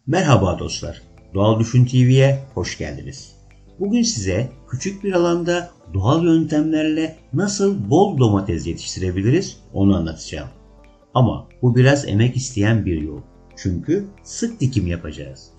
Merhaba dostlar, Doğal Düşün TV'ye hoş geldiniz. Bugün size küçük bir alanda doğal yöntemlerle nasıl bol domates yetiştirebiliriz onu anlatacağım. Ama bu biraz emek isteyen bir yol. Çünkü sık dikim yapacağız.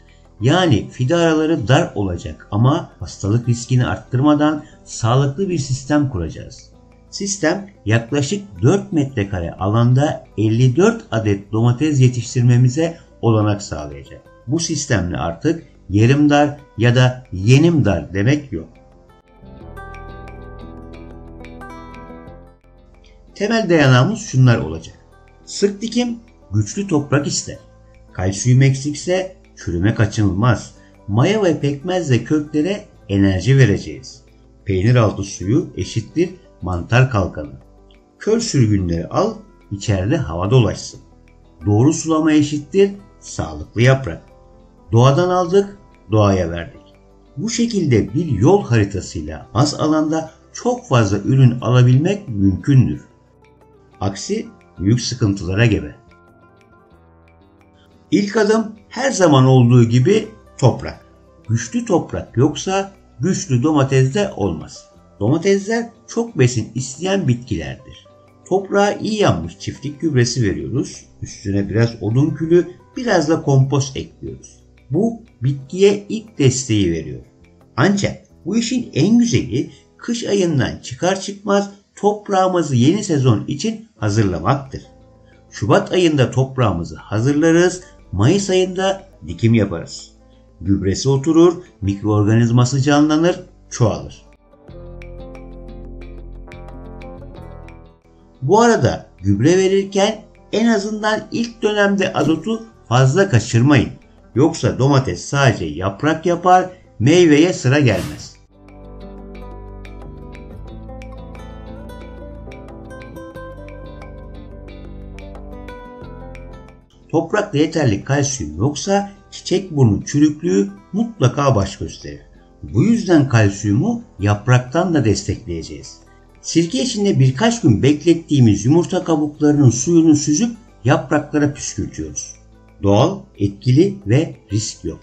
Yani fide araları dar olacak ama hastalık riskini arttırmadan sağlıklı bir sistem kuracağız. Sistem yaklaşık 4 metrekare alanda 54 adet domates yetiştirmemize olanak sağlayacak. Bu sistemle artık yerim dar ya da yenim dar demek yok. Temel dayanağımız şunlar olacak. Sık dikim güçlü toprak ister. Kalsiyum eksikse çürüme kaçınılmaz. Maya ve pekmezle köklere enerji vereceğiz. Peynir altı suyu eşittir mantar kalkanı. Kör sürgünleri al, içeride hava dolaşsın. Doğru sulama eşittir sağlıklı yaprak. Doğadan aldık, doğaya verdik. Bu şekilde bir yol haritasıyla az alanda çok fazla ürün alabilmek mümkündür. Aksi büyük sıkıntılara gebe. İlk adım her zaman olduğu gibi toprak. Güçlü toprak yoksa güçlü domates de olmaz. Domatesler çok besin isteyen bitkilerdir. Toprağa iyi yanmış çiftlik gübresi veriyoruz. Üstüne biraz odun külü, biraz da kompost ekliyoruz. Bu bitkiye ilk desteği veriyor. Ancak bu işin en güzeli kış ayından çıkar çıkmaz toprağımızı yeni sezon için hazırlamaktır. Şubat ayında toprağımızı hazırlarız, Mayıs ayında dikim yaparız. Gübresi oturur, mikroorganizması canlanır, çoğalır. Bu arada gübre verirken en azından ilk dönemde azotu fazla kaçırmayın. Yoksa domates sadece yaprak yapar, meyveye sıra gelmez. Toprakta yeterli kalsiyum yoksa çiçekburnu çürüklüğü mutlaka baş gösterir. Bu yüzden kalsiyumu yapraktan da destekleyeceğiz. Sirke içinde birkaç gün beklettiğimiz yumurta kabuklarının suyunu süzüp yapraklara püskürtüyoruz. Doğal, etkili ve risk yok.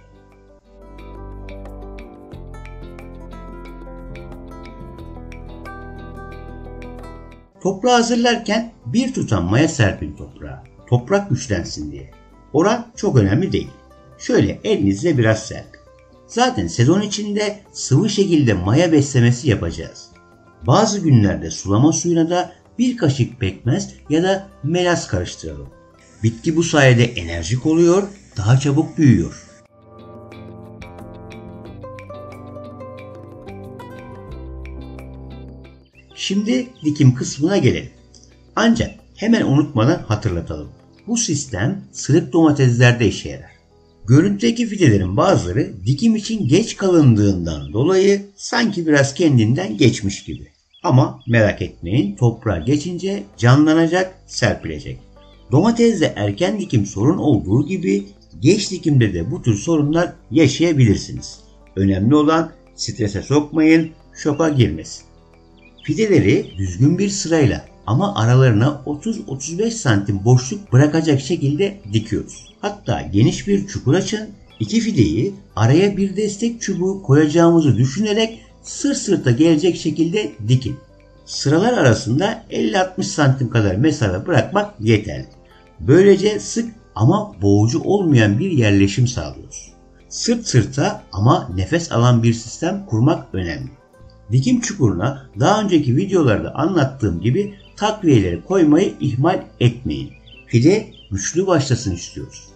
Toprağı hazırlarken bir tutam maya serpin toprağa. Toprak güçlensin diye. Oran çok önemli değil. Şöyle elinizle biraz serpin. Zaten sezon içinde sıvı şekilde maya beslemesi yapacağız. Bazı günlerde sulama suyuna da bir kaşık pekmez ya da melaz karıştıralım. Bitki bu sayede enerjik oluyor, daha çabuk büyüyor. Şimdi dikim kısmına gelelim. Ancak hemen unutmadan hatırlatalım. Bu sistem sırık domateslerde işe yarar. Görüntüdeki fidelerin bazıları dikim için geç kalındığından dolayı sanki biraz kendinden geçmiş gibi. Ama merak etmeyin, toprağa geçince canlanacak, serpilecek. Domatesde erken dikim sorun olduğu gibi geç dikimde de bu tür sorunlar yaşayabilirsiniz. Önemli olan strese sokmayın, şoka girmesin. Fideleri düzgün bir sırayla ama aralarına 30-35 santim boşluk bırakacak şekilde dikiyoruz. Hatta geniş bir çukur açın, iki fideyi araya bir destek çubuğu koyacağımızı düşünerek sırt sırta gelecek şekilde dikin. Sıralar arasında 50-60 santim kadar mesafe bırakmak yeterli. Böylece sık ama boğucu olmayan bir yerleşim sağlıyoruz. Sırt sırta ama nefes alan bir sistem kurmak önemli. Dikim çukuruna daha önceki videolarda anlattığım gibi takviyeleri koymayı ihmal etmeyin. Fide güçlü başlasın istiyoruz.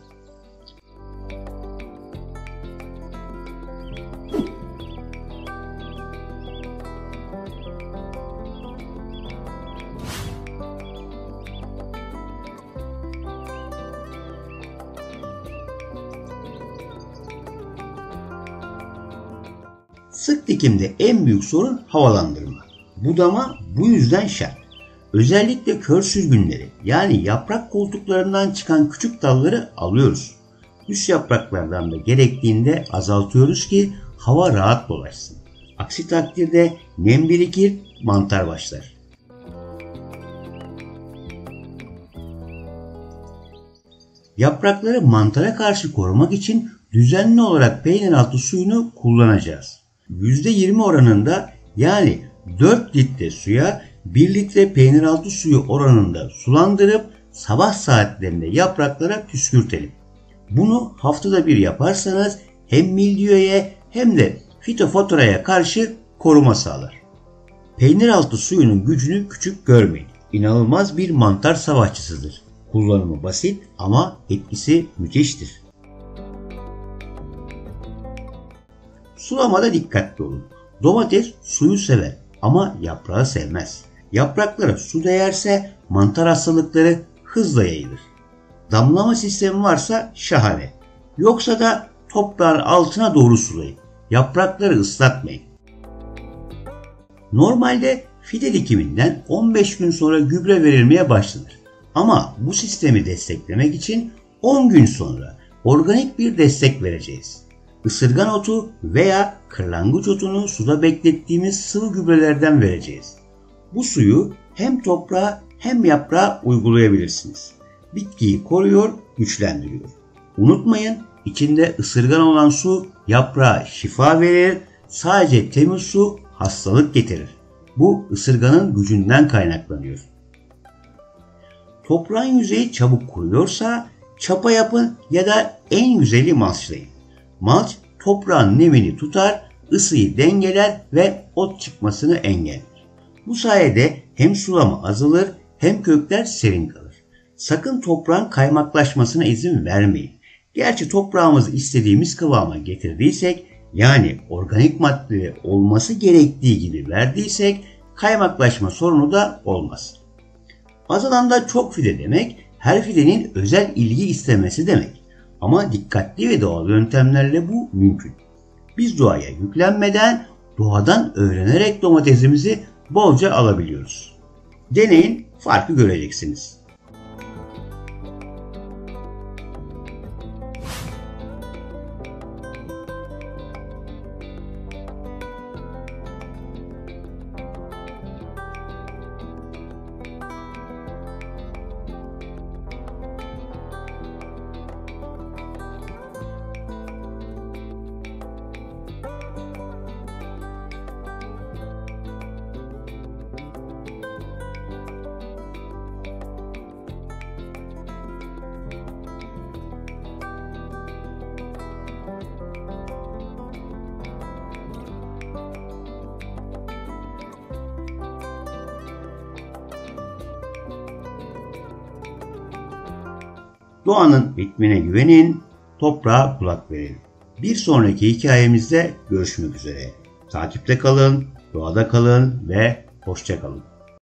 Sık dikimde en büyük sorun havalandırma. Budama bu yüzden şart. Özellikle kör sürgünleri yani yaprak koltuklarından çıkan küçük dalları alıyoruz. Üst yapraklardan da gerektiğinde azaltıyoruz ki hava rahat dolaşsın. Aksi takdirde nem birikir, mantar başlar. Yaprakları mantara karşı korumak için düzenli olarak peyniraltı suyunu kullanacağız. %20 oranında, yani 4 litre suya 1 litre peyniraltı suyu oranında sulandırıp sabah saatlerinde yapraklara püskürtelim. Bunu haftada bir yaparsanız hem milyöye hem de fitofatoraya karşı koruma sağlar. Peyniraltı suyunun gücünü küçük görmeyin. İnanılmaz bir mantar savaşçısıdır. Kullanımı basit ama etkisi müthiştir. Sulamada dikkatli olun. Domates suyu sever ama yaprağı sevmez. Yapraklara su değerse mantar hastalıkları hızla yayılır. Damlama sistemi varsa şahane. Yoksa da toprağın altına doğru sulayın. Yaprakları ıslatmayın. Normalde fide dikiminden 15 gün sonra gübre verilmeye başlanır. Ama bu sistemi desteklemek için 10 gün sonra organik bir destek vereceğiz. Isırgan otu veya kırlangıç otunu suda beklettiğimiz sıvı gübrelerden vereceğiz. Bu suyu hem toprağa hem yaprağa uygulayabilirsiniz. Bitkiyi koruyor, güçlendiriyor. Unutmayın, içinde ısırgan olan su yaprağa şifa verir, sadece temiz su hastalık getirir. Bu ısırganın gücünden kaynaklanıyor. Toprağın yüzeyi çabuk kuruyorsa çapa yapın ya da en güzeli malçlayın. Malç toprağın nemini tutar, ısıyı dengeler ve ot çıkmasını engeller. Bu sayede hem sulama azalır hem kökler serin kalır. Sakın toprağın kaymaklaşmasına izin vermeyin. Gerçi toprağımızı istediğimiz kıvama getirdiysek, yani organik maddeleri olması gerektiği gibi verdiysek kaymaklaşma sorunu da olmaz. Az alanda çok fide demek, her fidenin özel ilgi istemesi demek. Ama dikkatli ve doğal yöntemlerle bu mümkün. Biz doğaya yüklenmeden, doğadan öğrenerek domatesimizi bolca alabiliyoruz. Deneyin, farkı göreceksiniz. Doğanın ritmine güvenin, toprağa kulak verin. Bir sonraki hikayemizde görüşmek üzere. Takipte kalın, doğada kalın ve hoşça kalın.